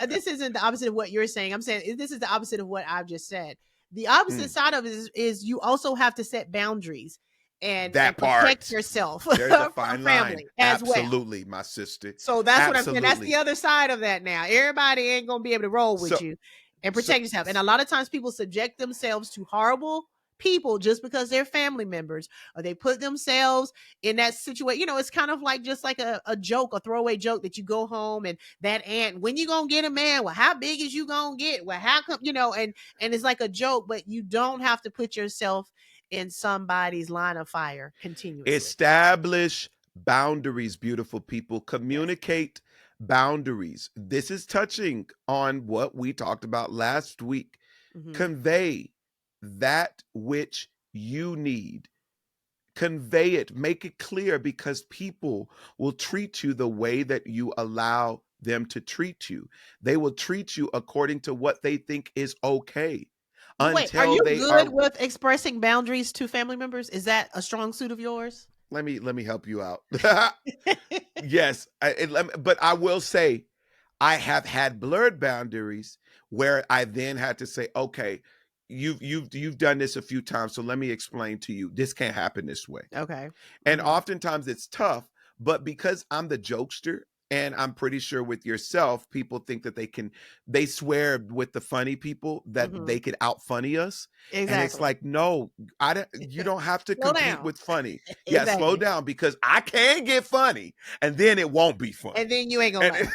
This isn't the opposite of what you're saying. I'm saying this is the opposite of what I've just said. The opposite Mm, side of it is you also have to set boundaries and that protect part. yourself There's a from fine line. family as well. Absolutely, my sister. So that's what I'm saying. That's the Absolutely. other side of that now. Everybody ain't gonna be able to roll with So you and so protect yourself. And a lot of times people subject themselves to horrible people just because they're family members or they put themselves in that situation. You know, it's kind of like just like a joke, a throwaway joke that you go home and that aunt, when you gonna get a man? Well, how big is you gonna get? Well, how come, and it's like a joke, but you don't have to put yourself in somebody's line of fire continuously. establish boundaries, beautiful people. Yes. Communicate boundaries. This is touching on what we talked about last week. Hmm. Convey that which you need. Convey it, make it clear, because people will treat you the way that you allow them to treat you. They will treat you according to what they think is okay But wait, are until you they good are. with expressing boundaries to family members? Is that a strong suit of yours? Let me help you out. Yes, but I will say I have had blurred boundaries where I then had to say, okay, you've done this a few times, so let me explain to you. This can't happen this way. Okay. And Mhm. oftentimes it's tough, but because I'm the jokester, and I'm pretty sure with yourself, people think that they swear with the funny people that they Mhm. could out funny us. And it's Exactly. like, no, I don't, you don't have to Slow compete down. with funny. Yeah, slow Exactly. down, because I can get funny and then it won't be And funny. then you ain't gonna And laugh.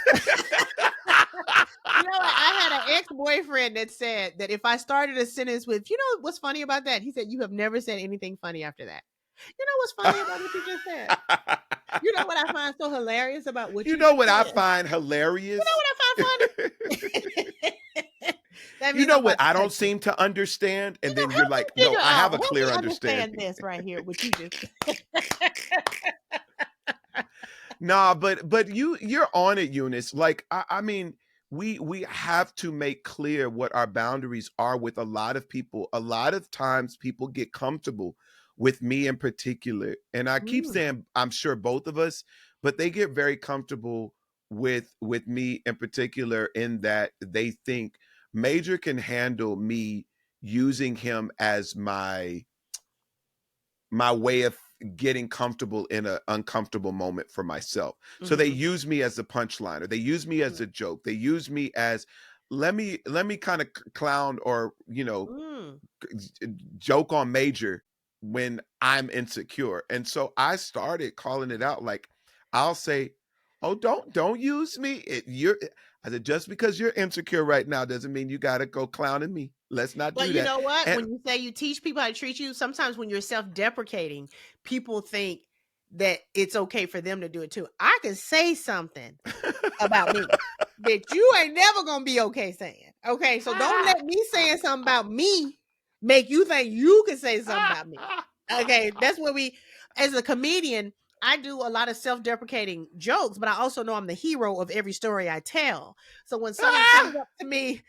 You know what? I had an ex-boyfriend that said that if I started a sentence with, you know what's funny about that? He said, you have never said anything funny after that. You know what's funny about what you just said? You know what I find so hilarious about what You you know just what I said? find You know hilarious? what I find funny? That You means know I'm what about to I don't touch you. seem to understand? And then you're Help me like, no, figure I have out. a Help me clear understand understanding. this right here. What you just Nah, but you're on it, Eunice. Like I mean, we have to make clear what our boundaries are with a lot of people. A lot of times people get comfortable with me in particular. And I keep Mm, saying I'm sure both of us, but they get very comfortable with me in particular, in that they think Major can handle me using him as my way of getting comfortable in an uncomfortable moment for myself. So they mhm, use me as a punchline, or they use me as mm, a joke. They use me as, let me kind of clown, or mm. joke on Major when I'm insecure. And so I started calling it out. Like, I'll say, "Oh, don't use me. I said, just because you're insecure right now doesn't mean you got to go clowning me. Let's not But do you that." know what? And When you say you teach people how to treat you, sometimes when you're self-deprecating, people think that it's okay for them to do it too. I can say something about me that you ain't never gonna be okay saying. Okay, so don't let me saying something about me make you think you can say something about me. Okay, that's where as a comedian, I do a lot of self-deprecating jokes, but I also know I'm the hero of every story I tell. So when someone comes up to me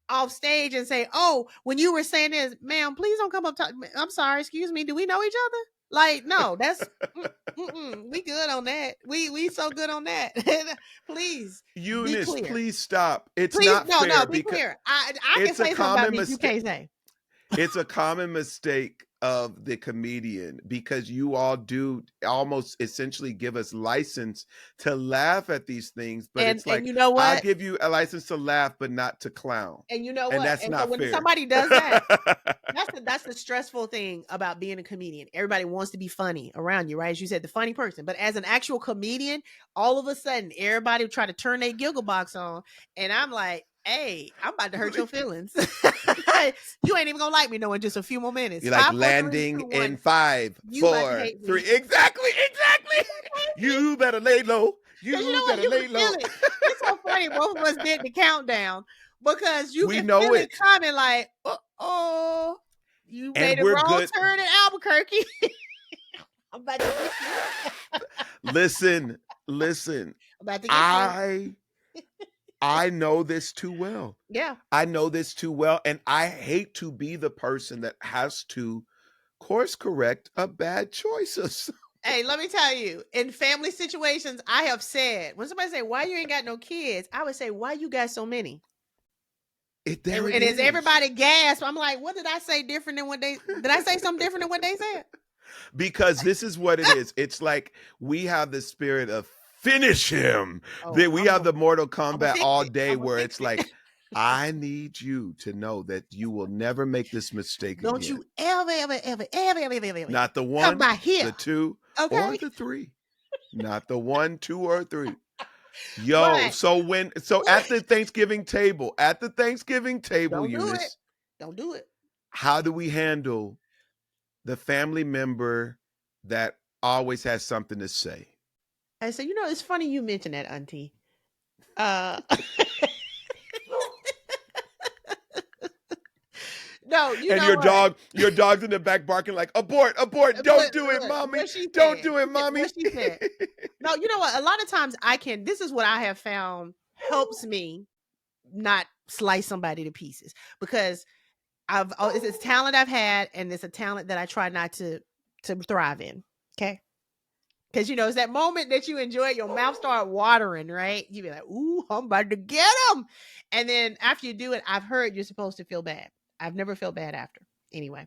off stage and say, "Oh, when you were saying this, ma'am, please don't come up talk. I'm sorry, excuse me. Do we know each other?" Like, no, that's we good on that. We so good on that. Please be Eunice, clear. please stop. It's Please, not no, fair, be because clear. I can it's a say something about common me that you mistake. can't say. It's a common mistake of the comedian, because you all do almost essentially give us license to laugh at these things, but And it's like, you know I'll what? give you a license to laugh but not to clown. And you know And what? that's And so not when fair. somebody does that, that's the stressful thing about being a comedian. Everybody wants to be funny around you, right? As you said, the funny person. But as an actual comedian, all of a sudden, everybody try to turn their giggle box on, and I'm like, "Hey, I'm about to hurt your feelings. You ain't even gonna like me no in just a few more minutes. You're like, 5, 4, 3, 2, landing 1. in five, You about to 4, hate 3. me. Exactly, You exactly. about to hate me. You better lay low. Because you You know what? better You can lay low. feel it. It's so funny. Both of us did the countdown because you We can know feel it it. coming like, oh, You and made a we're wrong good. turn in Albuquerque. I'm about to get you. Listen, I'm about to get you. I know this too well. Yeah. I know this too well, and I hate to be the person that has to course correct a bad choice. Hey, let me tell you, in family situations, I have said, when somebody say, why you ain't got no kids? I would say, why you got so many? There it And as is. everybody gasp, I'm like, what did I say different than what did I say something different than what they said? Because this is what it is. It's like we have the spirit of finish him. Oh, That we have the Mortal I'm gonna Kombat fix all it. day I'm gonna where fix it's it. like, I need you to know that you will never make this mistake Don't again. you ever Not the come one, by here. the two, or Okay. the three. Not the one, two, or three. Yo, But so at the Thanksgiving table, don't do it. Eunice, Don't do it. how do we handle the family member that always has something to say? I said, it's funny you mentioned that, Auntie. Uh no, you And know what? your dog's in the back barking like, abort, abort, Look, don't do it, look, mommy. what she Don't said. do it, mommy. What she said. No, you know what? A lot of times this is what I have found helps me not slice somebody to pieces, because it's a talent I've had, and it's a talent that I try not to thrive in. Okay. Because it's that moment that you enjoy it, your mouth start watering, right? You be like, ooh, I'm about to get him. And then after you do it, I've heard you're supposed to feel bad. I've never felt bad after. Anyway.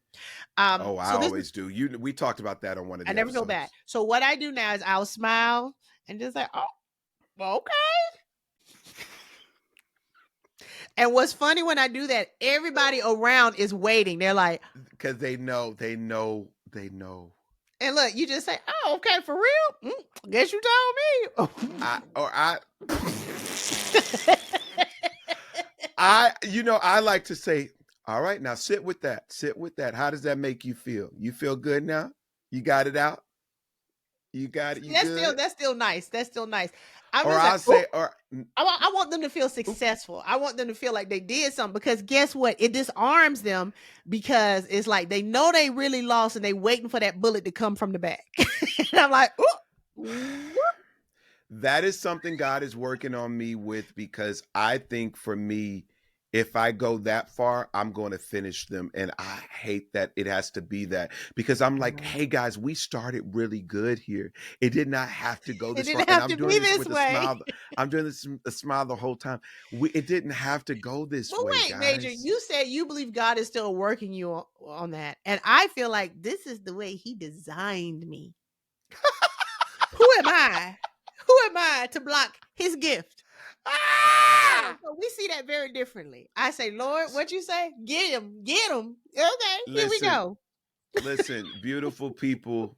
Oh, I So this is always do. We talked about that on one of I the never feel bad. episodes. So what I do now is I'll smile and just like, oh, well, okay. And what's funny when I do that, everybody around is waiting. They're like, Because they know. and look, you just say, oh, okay, for real? Guess you told me. I I like to say, all right, now sit with that. Sit with that. How does that make you feel? You feel good now? You got it out? You got it? You good? That's still nice. That's still nice. I'm Or just like, I'll oh, say, or I want them to feel successful. I want them to feel like they did something, because guess what? It disarms them, because it's like they know they really lost and they waiting for that bullet to come from the back. And I'm like, oh, that is something God is working on me with, because I think for me, if I go that far, I'm going to finish them. And I hate that it has to be that, because I'm like, hey guys, we started really good here. It did not have to go it this far. didn't And have I'm to doing be this this with a way. smile. I'm doing this a smile the whole time. It didn't have to go this But way, wait, Major, guys. you said you believe God is still working you on that. And I feel like this is the way he designed me. Who am I? Who am I to block his gift? Ah! So we see that very differently. I say, Lord, what you say? Get him, get him. Okay, here we Listen, go. beautiful people.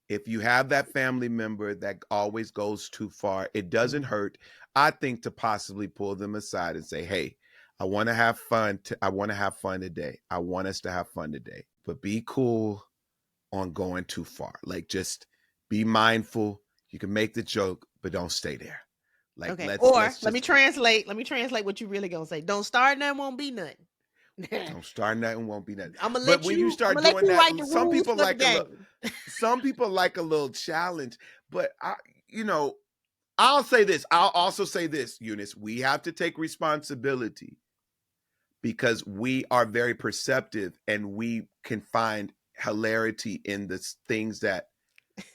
If you have that family member that always goes too far, it doesn't hurt, I think, to possibly pull them aside and say, hey, I want to have fun. I want to have fun today. I want us to have fun today. But be cool on going too far. Like, just be mindful. You can make the joke, but don't stay there. Like, Okay. Or let's let me just translate. Let me translate what you really gonna say. Don't start nothing, won't be nothing. don't start nothing, won't be nothing. I'm gonna But let when you you. I'm start gonna let doing you that, write the rules for the game. some people like a little challenge. But you know, I'll say this. I'll also say this, Eunice. We have to take responsibility, because we are very perceptive and we can find hilarity in the things that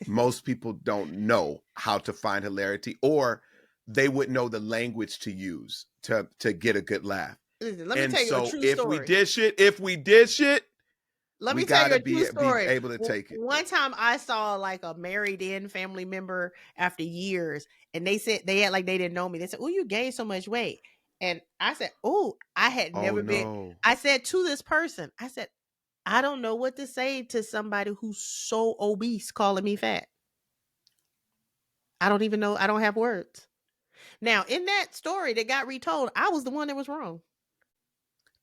most people don't know how to find hilarity, or they wouldn't know the language to use to get a good laugh. Listen, let me And tell you a so true story. if we dish it, Let we me tell you gotta a true be story. able to take it. One time I saw like a married in family member after years, and they said they had like they didn't know me. They said, "Oh, you gained so much weight," and I said, "Oh, I had Oh never been." no. I said to this person, I said, "I don't know what to say to somebody who's so obese calling me fat. I don't even know. I don't have words." Now, in that story that got retold, I was the one that was wrong.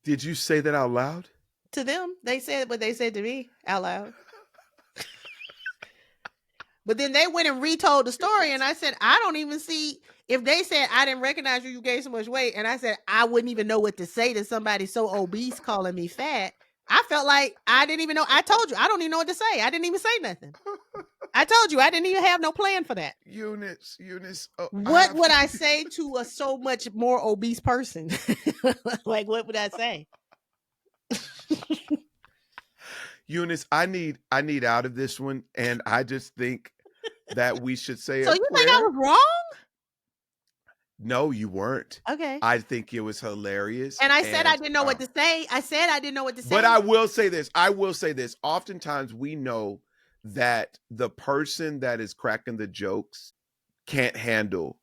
Did you say that out loud? To them, they said what they said to me out loud. But then they went and retold the story, and I said, I don't even see if they said I didn't recognize you, you gained so much weight, and I said I wouldn't even know what to say to somebody so obese calling me fat. I felt like I didn't even know. I told you, I don't even know what to say. I didn't even say nothing. I told you, I didn't even have no plan for that. Eunice, oh, I What have would I say to a so much more obese person? Like, what would I say? Eunice, I need out of this one, and I just think that we should say So a you think I prayer. was wrong? No, you weren't. Okay. I think it was hilarious, And I said I and didn't know what to say. I said I didn't know what to but say. I will say this. I will say this. Oftentimes, we know that the person that is cracking the jokes can't handle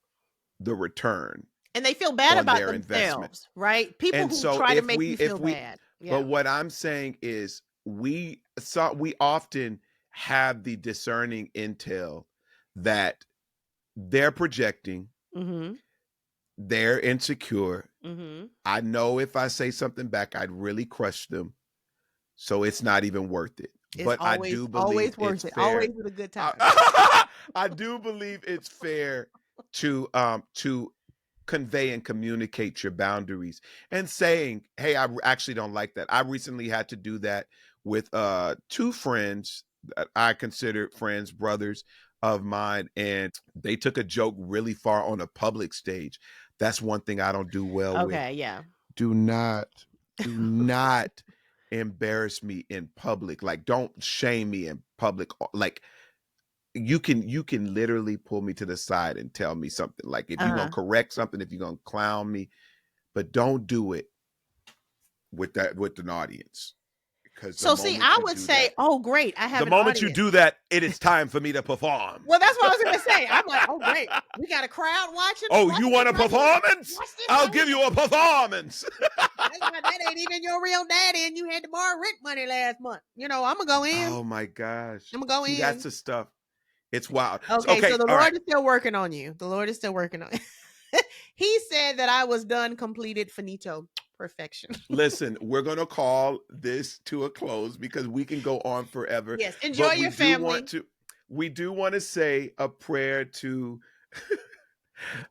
the return And they feel bad on about their investment. themselves, right? People And who so try to if make we you if feel we bad. but Yeah. what I'm saying is we often have the discerning intel that they're projecting, Mm-hmm. they're insecure. Mm-hmm. I know if I say something back, I'd really crush them. So it's not even worth it. It's But I do believe always it's worth it. fair. Always with a good time. I do believe it's fair to convey and communicate your boundaries and saying, hey, I actually don't like that. I recently had to do that with two friends that I consider friends, brothers of mine, and they took a joke really far on a public stage. That's one thing I don't do well with. Okay, yeah. Do not, do not embarrass me in public. Like, don't shame me in public. Like, you can literally pull me to the side and tell me something. Like, if you're gonna Uh-huh. correct something, if you're gonna clown me, but don't do it with an audience. Because the So see, moment I you would do say, that, oh great, I have the an moment you audience. do that, it is time for me to perform. Well, that's what I was gonna say. I'm like, oh great, we got a crowd watching. Oh, Watch you this want a right here. performance? Watch this I'll right give here. you a performance. That's why that ain't even your real daddy, and you had to borrow rent money last month. You know, I'm gonna go in. Oh my gosh. I'm gonna go See, that's in. the stuff. It's wild. Okay, so Okay, the all Lord right. is still working on you. The Lord is still working on you. He said that I was done, completed, finito, perfection. Listen, we're going to call this to a close because we can go on forever, Yes, enjoy but your family. we do want to say a prayer to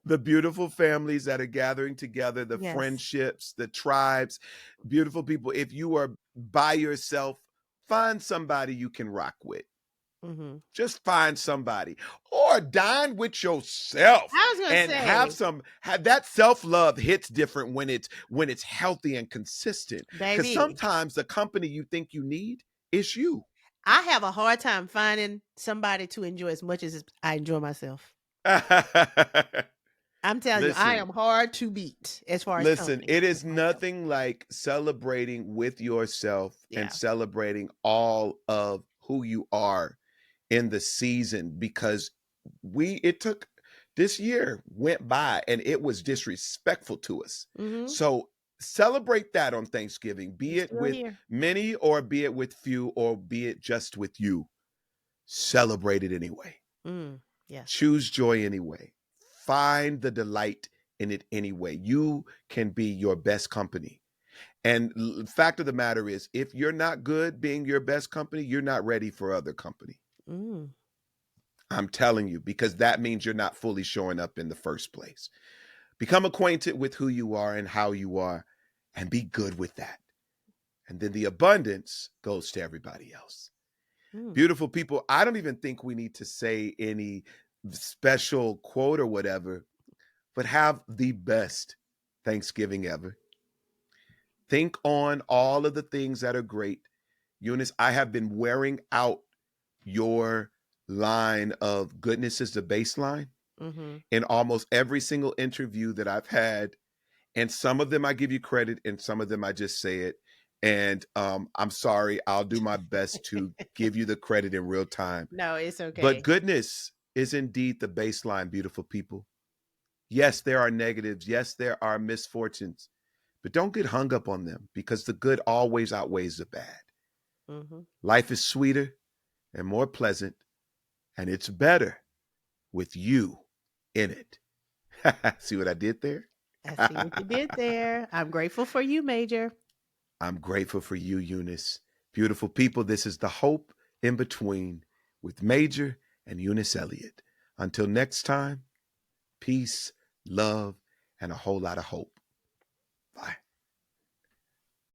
the beautiful families that are gathering together, the Yes. friendships, the tribes, beautiful people. If you are by yourself, find somebody you can rock with. Mm-hmm. Just find somebody or dine with yourself I was gonna and say, have that self-love hits different when it's healthy and consistent. Because baby, sometimes the company you think you need is you. I have a hard time finding somebody to enjoy as much as I enjoy myself. I'm telling you, I Listen, am hard to beat as far as listen, company. it As is far as company. nothing like celebrating with yourself and Yeah. celebrating all of who you are in the season, because it took, this year went by and it was disrespectful to us. Mm-hmm. So celebrate that on Thanksgiving, I'm be it still with here. many or be it with few or be it just with you. Celebrate it anyway. Yes. Choose joy anyway. Find the delight in it anyway. You can be your best company. And the fact of the matter is, if you're not good being your best company, you're not ready for other company. Mm. I'm telling you, because that means you're not fully showing up in the first place. Become acquainted with who you are and how you are, and be good with that. And then the abundance goes to everybody else. Mm. Beautiful people, I don't even think we need to say any special quote or whatever, but have the best Thanksgiving ever. Think on all of the things that are great. Eunice, I have been wearing out your line of goodness is the baseline Mm-hmm. in almost every single interview that I've had. And some of them I give you credit, and some of them I just say it. And I'm sorry, I'll do my best to give you the credit in real time. No, it's But okay. goodness is indeed the baseline, beautiful people. Yes, there are negatives. Yes, there are misfortunes. But don't get hung up on them, because the good always outweighs the bad. Mm-hmm. Life is sweeter and more pleasant, and it's better with you in it. See what I did there? I see what you did there. I'm grateful for you, Major. I'm grateful for you, Eunice. Beautiful people, this is The Hope in Between with Major and Eunice Elliott. Until next time, peace, love, and a whole lot of hope. Bye.